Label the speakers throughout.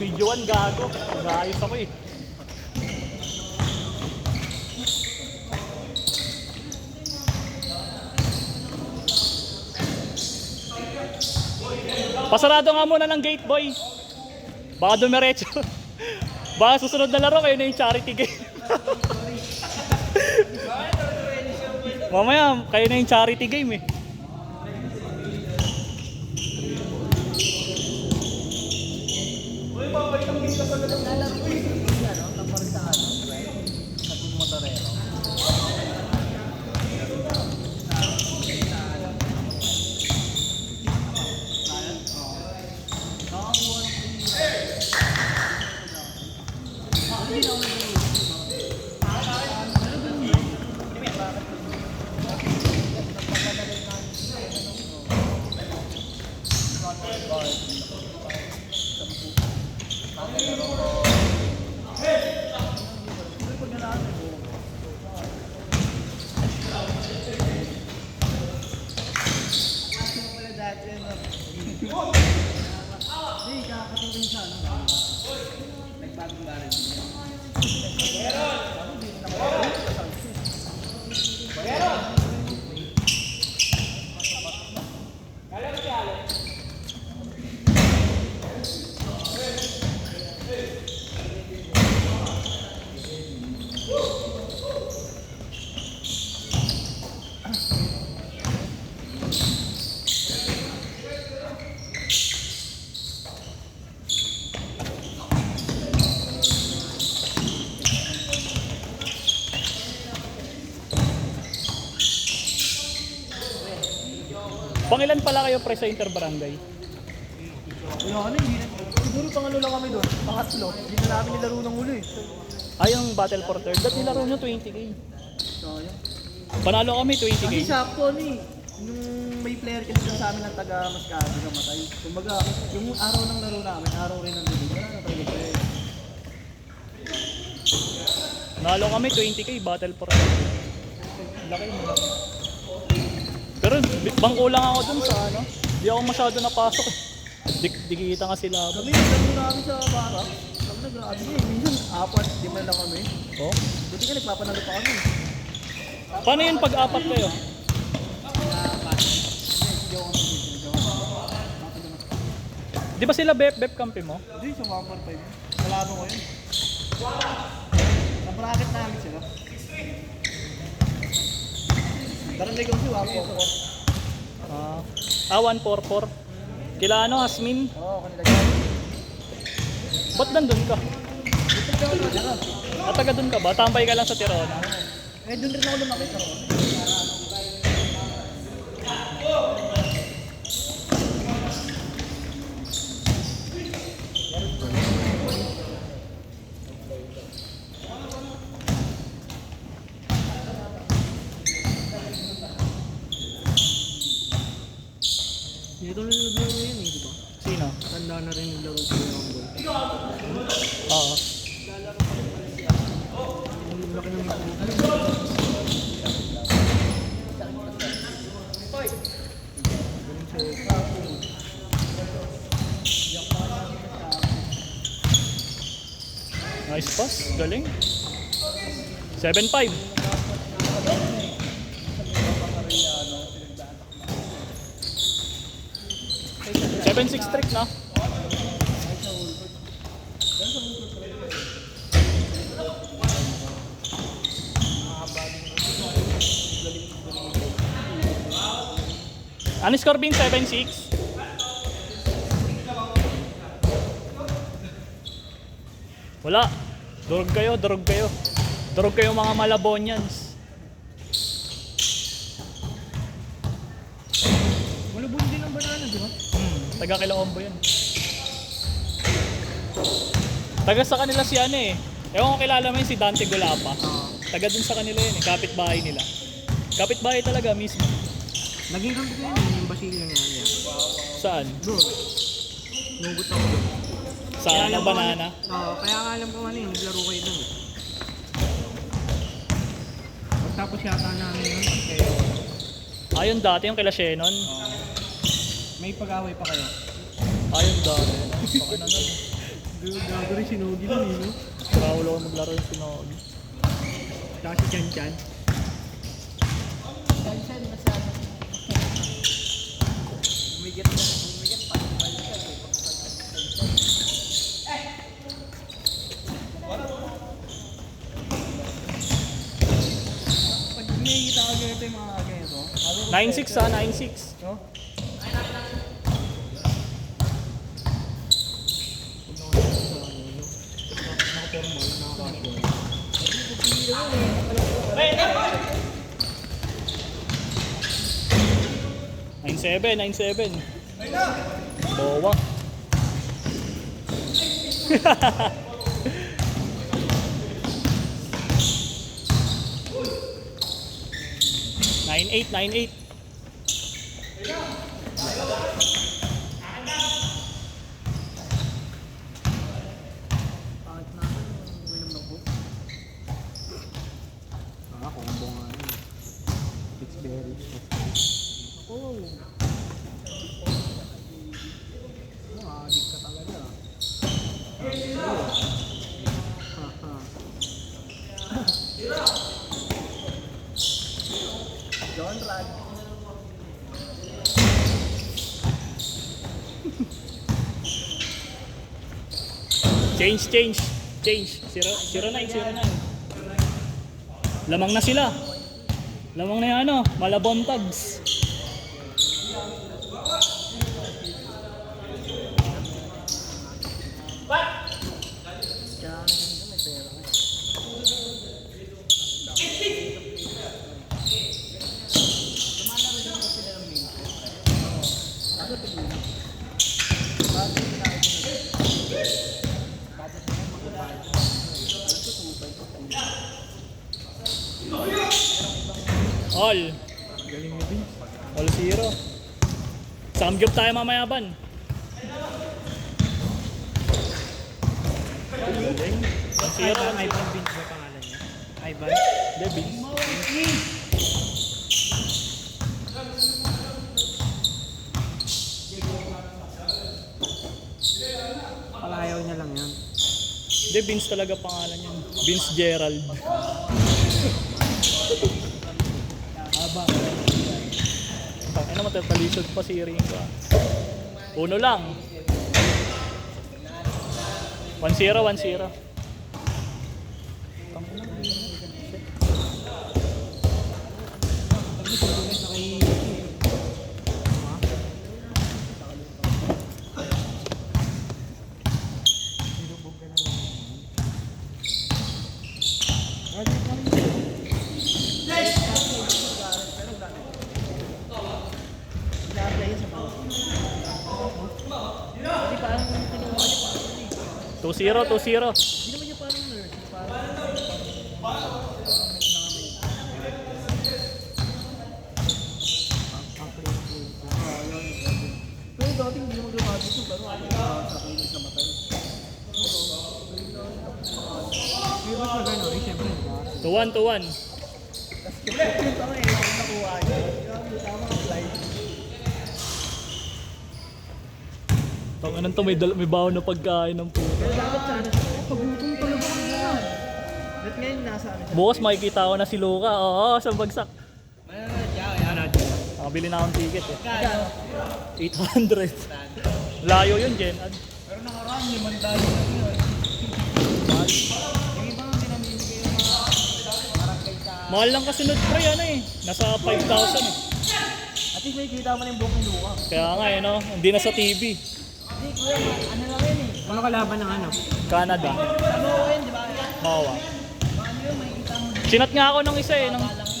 Speaker 1: Videoan gago. Nag-aayos ako eh. Pasarado nga muna ng gate, boy. Baka dumiretso. Baka susunod na laro kayo na yung charity game. Mamaya, kayo na yung charity game eh. Pangilan pala kayo pre sa interbarangay?
Speaker 2: Wala na, hindi na. Siguro pangalo lang kami doon, pangatlo. Hindi na namin nilaro ng uli.
Speaker 1: Ay, yung battle for third. Ba't nilaro nyo 20k?
Speaker 2: Sayang.
Speaker 1: Panalo kami 20k.
Speaker 2: Kasi sakto ni, nung may player kasi doon sa amin ng taga Mascate namatay. Kumbaga, yung araw ng laro namin, araw rin ng laro. Wala na talaga player.
Speaker 1: Nalo kami 20k battle for third. Laki mo. Pero bangko lang ako dun sa ano. Di ako masyado napasok eh. Dikita nga sila.
Speaker 2: Kami naglaro namin sa bara. Kami nagrabi niya eh. Minsan, 4, 5 lang kami.
Speaker 1: Oh?
Speaker 2: Buti ka nagpapanalo pa kami.
Speaker 1: Paano yun pag-apat kayo? Di ba sila bep kampi mo?
Speaker 2: Hindi, sa 1.5. Kalabo ko yun. Sa bracket namin sila. Barangay ko si Wapo.
Speaker 1: 144. Kila ano, Asmin?
Speaker 2: Oo, kanila dyan.
Speaker 1: Ba't nandun ka?
Speaker 2: Dito daw na lang.
Speaker 1: Taga dun ka ba? Tambay ka lang sa Tirona?
Speaker 2: Eh, doon rin ako lumaki. Dito rin naglaro yun eh, di ba?
Speaker 1: Sino?
Speaker 2: Tanda na rin naglaro sa Rumble.
Speaker 1: Oo.
Speaker 2: Ang laki ng
Speaker 1: Nice pass. Galing. 7-5. 7-6 trick na. Ano score bin? 7-6? Wala. Durog kayo, durog kayo. Durog kayo mga Malabonians.
Speaker 2: Malubon din ang banana, di ba?
Speaker 1: Taga Kilombo yun. Taga sa kanila si ano eh. Ewan ko kilala mo yun si Dante Gulapa. Taga dun sa kanila yun eh. Kapitbahay nila. Kapitbahay talaga mismo.
Speaker 2: Naging kampi ko yun, yung basilyo niya.
Speaker 1: Saan?
Speaker 2: Bro, nugot ako doon.
Speaker 1: Sa ano, banana?
Speaker 2: Oo, kaya nga alam ko ano yun, naglaro kayo doon. Tapos yata namin yun, kayo.
Speaker 1: Ayun dati yung kila Shannon.
Speaker 2: May pag-away pa kayo.
Speaker 1: Ayun dati. Ano nun?
Speaker 2: Gago rin sinugi nun eh, no?
Speaker 1: Bawal ako maglaro yung Sinogi.
Speaker 2: Tsaka si Chan Chan. Umigit na, umigit pa. Pag nakikita ka ganito yung mga ganito,
Speaker 1: 9-6 ha, 9-6.
Speaker 2: no?
Speaker 1: Nine seven, 9-7. Bowa. Nine eight, 9-8.
Speaker 2: Pangit naman yung ulam ng book.
Speaker 3: Combo nga yun. It's very
Speaker 2: Oh. Adik ka talaga. John Rad.
Speaker 1: Change. 0-9. Lamang na sila. Lamang na yung ano, Malabon Tags.
Speaker 2: Kaya ganito may pera nga. Lumalaro din ba sila ng main court? Bago tingin. Bago pinakita na. Bago tingin magbabayad. Alam ko tubay ko.
Speaker 1: All.
Speaker 2: Galing ni Vince.
Speaker 1: All 0. Samgyup tayo mamaya ban. Galing. 1-0.
Speaker 3: Ivan Vince ba pangalan niya? Ivan?
Speaker 1: Devin.
Speaker 3: Palayaw niya lang yan.
Speaker 1: Hindi, Vince talaga pangalan yan. Vince Gerald.
Speaker 2: Aba.
Speaker 1: Ay naman, tatalisod pa si Ringo. Uno lang. 1-0.
Speaker 2: Ina-apply yun sa mga. Kasi parang kinuha niya parang
Speaker 1: 2-0.
Speaker 2: hindi naman niya parang nurse. Parang pero dati hindi naman gumagit yung pero ano sa kinis na matay.
Speaker 3: May mas magano rin siyempre.
Speaker 1: 2-1.
Speaker 2: Yung tama eh, kung nakuha niya. Tama ang flight.
Speaker 1: Tanganan to, may baon na pagkain ng puto.
Speaker 2: Pero dapat sana siya. Pagutom talaga ko yan. Ba't ngayon nasa amin siya?
Speaker 1: Bukas makikita ko na si Luca. Oo, sa bagsak.
Speaker 3: Ano?
Speaker 1: Nakabili na akong ticket eh.
Speaker 2: Kano?
Speaker 1: 800. Layo yun, Jen.
Speaker 2: Pero nakaraan, 5 dali na yun. Yung iba nga pinamimigay yung mga barangay sa...
Speaker 1: Mahal lang kasunod pre, ano eh. Nasa 5,000 eh.
Speaker 2: At least may kita mo na yung buhok ng luka.
Speaker 1: Kaya nga eh, no? Hindi na sa TV.
Speaker 2: Hindi, kuya, ano lang yun eh.
Speaker 3: Ano kalaban ng ano?
Speaker 1: Canada.
Speaker 2: Ano yun, di ba?
Speaker 1: Mawa.
Speaker 2: Ano yun, may kita mo din.
Speaker 1: Sinat nga ako ng isa eh.
Speaker 2: Lang yun eh.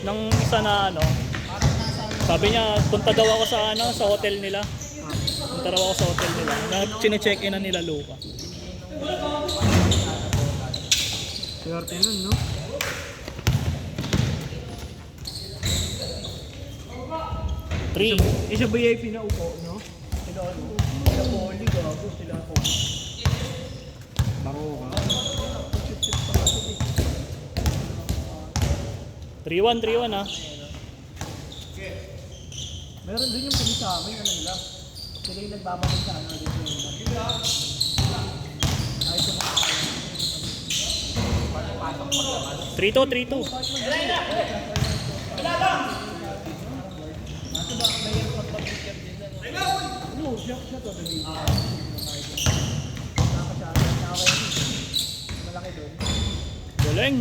Speaker 1: Ng isa na ano.
Speaker 2: Parang nasa ano.
Speaker 1: Sabi niya, punta daw ako sa ano, sa hotel nila. Punta daw ako sa hotel nila. Na chine-check-in na nila Luca.
Speaker 3: Swerte nun, no?
Speaker 1: Three.
Speaker 3: Isa VIP na upo, no?
Speaker 2: Sila ano? Sila Poli, gago. Sila Poli.
Speaker 3: Baro ka.
Speaker 1: 3-1 ah.
Speaker 2: Meron din yung puli sa amin, ano nila. Sila yung nagbabalik sa ano dito yung
Speaker 1: 3-2, 3-2.
Speaker 2: No, siya to. Malaki doon.
Speaker 1: Galing.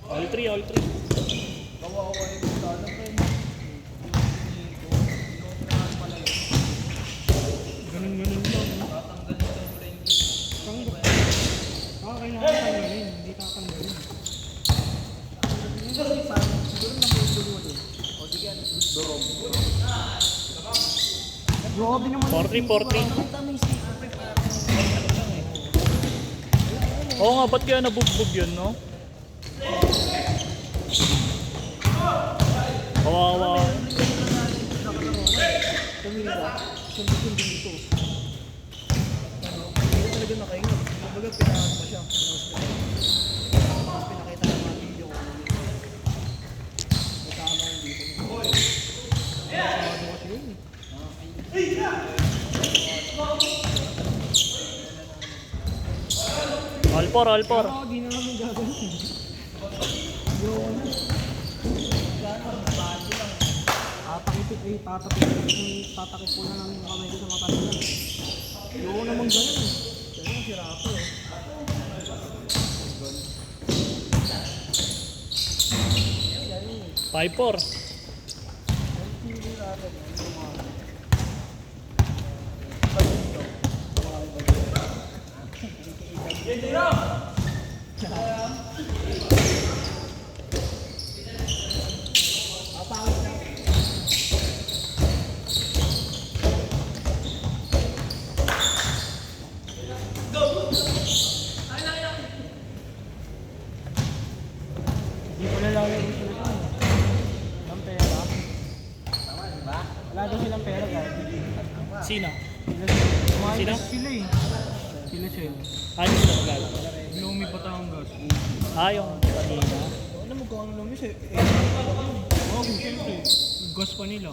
Speaker 1: All 3, all 3.
Speaker 2: Kawawa yung start ng friend.
Speaker 3: Ganun-ganun lang. No?
Speaker 2: Tatanggalin daw pala yung
Speaker 3: Tanggal. Kailangan tanggalin. Hindi tatanggalin.
Speaker 2: siguro na may dulo doon. O di yan, dorong.
Speaker 3: Grabe naman.
Speaker 1: 4-3, 4-3.
Speaker 2: Ang tamang secret parang ano lang eh.
Speaker 1: Oo nga, ba't kaya nabugbog yun, no? Kawawa.
Speaker 2: Tumira, sundi dito. Hindi talaga nakaingat. Kumbaga, pinahan pa siya. Tapos pinakita ng mga video ko. May tama yung dito. Masado kasi yun eh.
Speaker 1: All 4, all 4.
Speaker 3: Di na namin gagawin. Tatakip po na namin yung kamay ko sa mata nila. Ayoko naman ganun eh.
Speaker 2: Kaya yung sira ako eh.
Speaker 1: 5-4.
Speaker 2: Hindi natin.
Speaker 3: Hindi ko na lang yung sila ng pera. Wala daw silang pera guys.
Speaker 1: Sino?
Speaker 3: Sila
Speaker 1: Sino?
Speaker 3: sila eh. Sila siya.
Speaker 1: Ano sila maglalaro?
Speaker 3: Lumi Batangas.
Speaker 1: Ah, yung kanina.
Speaker 2: Ano mo kung ano lang yun eh.
Speaker 3: Oo, siyempre. Gas pa nila.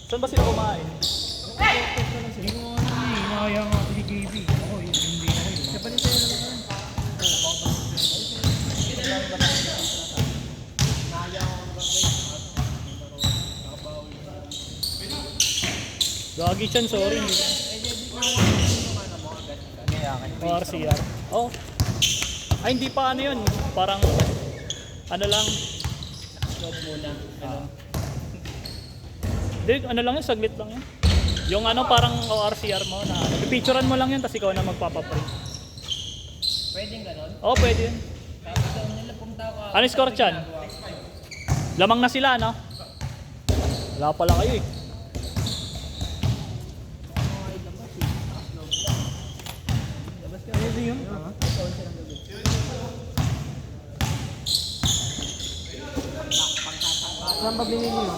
Speaker 1: Saan ba sila kumain?
Speaker 3: Hindi ko ano eh. Inaya nga si KB. Ako hindi na yun.
Speaker 2: Sa Balisaya naman yan.
Speaker 1: Gagi siyan, sorry. O RCR. Oh. Ay, hindi pa ano yun. Parang, ano lang.
Speaker 2: Stop muna.
Speaker 1: Hindi, ano lang yun, saglit lang yun. Yung ano, parang ORCR mo na, pipicturean mo lang yun, tapos ikaw na magpapaprint.
Speaker 2: Pwedeng ganon?
Speaker 1: Oo, pwede yun.
Speaker 2: Tapos daw nila punta ko.
Speaker 1: Ano yung score dyan? Lamang na sila, no? Wala pala kayo eh.
Speaker 3: Pwede yun. Saan ba binili yun?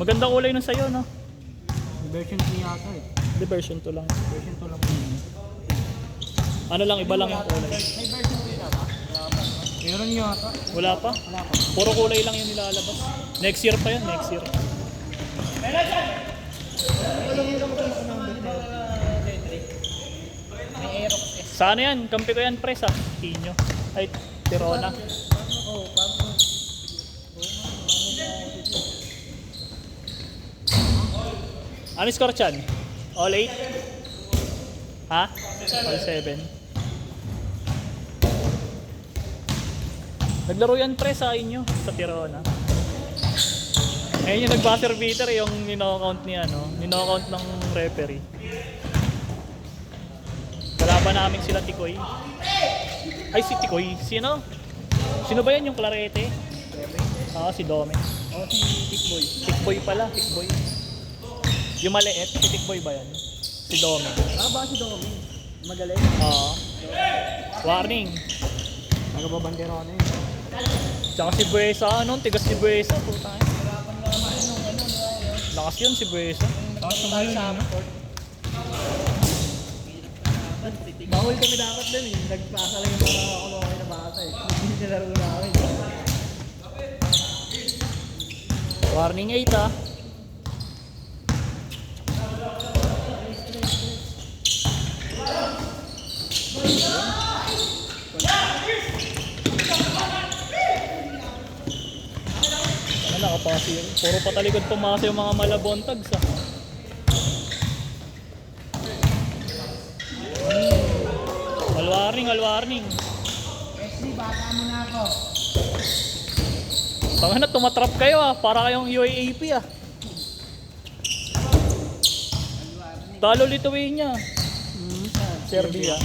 Speaker 1: Maganda kulay nun sa'yo, no?
Speaker 3: Version 3 yata eh.
Speaker 1: Hindi, version 2 lang.
Speaker 3: Version 2 lang.
Speaker 1: Ano lang, iba lang yung kulay.
Speaker 2: May version din na ba?
Speaker 3: Meron yata.
Speaker 1: Wala pa?
Speaker 3: Wala pa.
Speaker 1: Puro kulay lang yung nilalabas. Next year pa yun, next year.
Speaker 2: May Aerox S.
Speaker 1: Sa ano yan? Kampi ko yan, pres ah. Inyo. Ay, Tirona.
Speaker 2: Oo, parang
Speaker 1: Ano yung score dyan? All 8? Ha? All 7? Naglaro yan pre sa inyo, sa Tirona. Ngayon yung nag-buzzer beater yung nino-count ni ano, nino-count ng referee. Kalaban namin sila Tikoy. Ay si Tikoy, sino? Sino ba yan yung Clarete? Si Dome.
Speaker 2: oh, si Tikboy.
Speaker 1: Tikboy pala, Tikboy. Yung maliit, si Tikboy ba yan? Si Dome.
Speaker 2: Ba si Domi? Magaling.
Speaker 1: Oo. Warning.
Speaker 3: Nagababandera na yun.
Speaker 1: Tsaka si Buesa, ano? Tigas si Buesa. Puta yun.
Speaker 2: Hirapan naman nung ano na yun.
Speaker 1: Lakas yun si Buesa.
Speaker 2: Tayo sa Upford.
Speaker 3: Bawal kami dapat din eh. Nagpasa lang yung mga okay na bata eh. Hindi nilaro namin.
Speaker 1: Warning 8 ah. Ano nakapasi yun? Puro patalikod pumasa yung mga malabontags ah. All warning.
Speaker 3: Wesley, bata mo na ako.
Speaker 1: Tanga na, tumatrap kayo ah. Para kayong UAAP ah. Talo Lithuania. Serbia.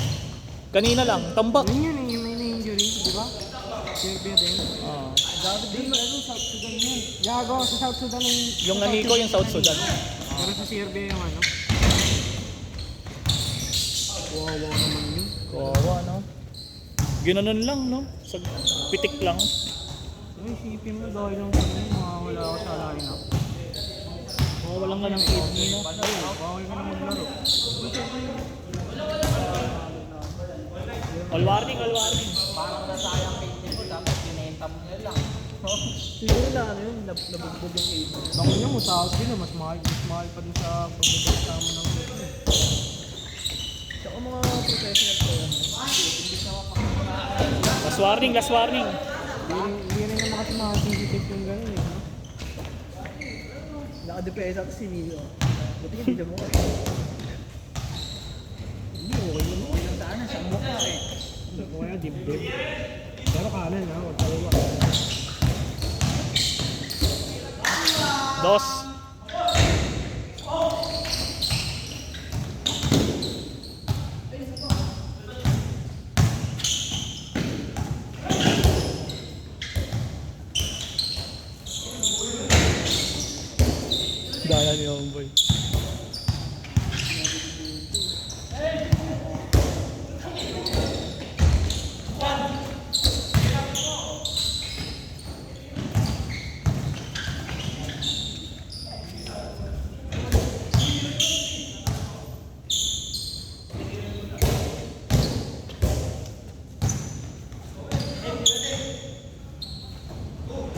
Speaker 1: Kanina lang, tambak.
Speaker 3: Yun yun, yung may na-injury, di ba? Serbia din.
Speaker 1: Ah.
Speaker 3: Dati din, ano, South Sudan yun. Gago, sa South Sudan
Speaker 1: Yung nahiko yung South Sudan.
Speaker 3: Pero sa Serbia yung ano. Wow naman yun.
Speaker 1: Kawawa no. Ginanon lang no. Sa pitik lang.
Speaker 3: Ay, isipin mo dahil lang kami, makawala ako sa lineup.
Speaker 1: Kawawalan ka ng kidney no.
Speaker 3: Bawal ka na maglaro.
Speaker 1: All warning.
Speaker 2: Parang nasayang painting ko, dapat pinenta mo na lang.
Speaker 3: Siguro na ano yun, nabugbog yung case. Bako niya mo, sa house din, mas mahal pa din sa pagbubog sa mo ng case. Tsaka mga professional player,
Speaker 1: Last warning.
Speaker 3: hindi rin naman kasi mga sensitive yung gano'n eh. No? Nakadepesa ito si Nino. Buti yung video mo kasi. Hindi, okay lang sana, sa mukha eh. O kaya dibdib. Pero kanan ha, huwag kaliwa.
Speaker 1: Dos. Daya ni Homeboy.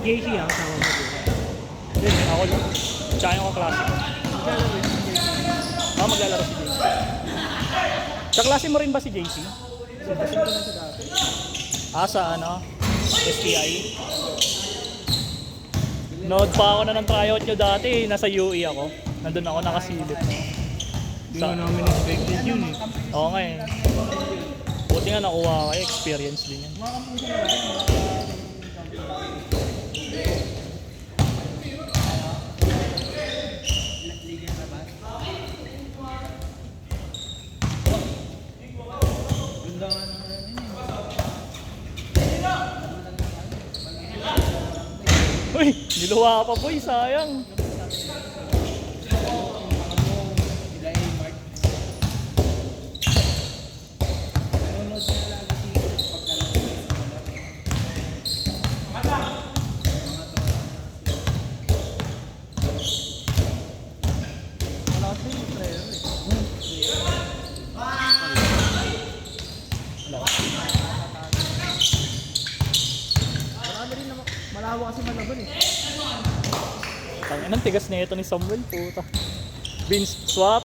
Speaker 3: JC ang tawag mo dito.
Speaker 1: Hindi, ako lang. Tsaka yung kaklase ko. Maglalaro si JC. Kaklase mo rin ba si JC?
Speaker 3: Sabasin ko na sa dati.
Speaker 1: Sa ano? STI? Nood pa ako na ng tryout nyo dati. Nasa UE ako. Nandun ako nakasilip.
Speaker 3: Hindi nga namin expected yun eh.
Speaker 1: Oo nga eh. Buti nga nakuha kayo. Experience din yan. Uy! Niluwa pa boy, sayang.
Speaker 3: Wala kasi yung player eh. Marami rin naman. Malawa kasi malaban eh.
Speaker 1: Ang tigas na ito ni Samuel, puta. Vince swap.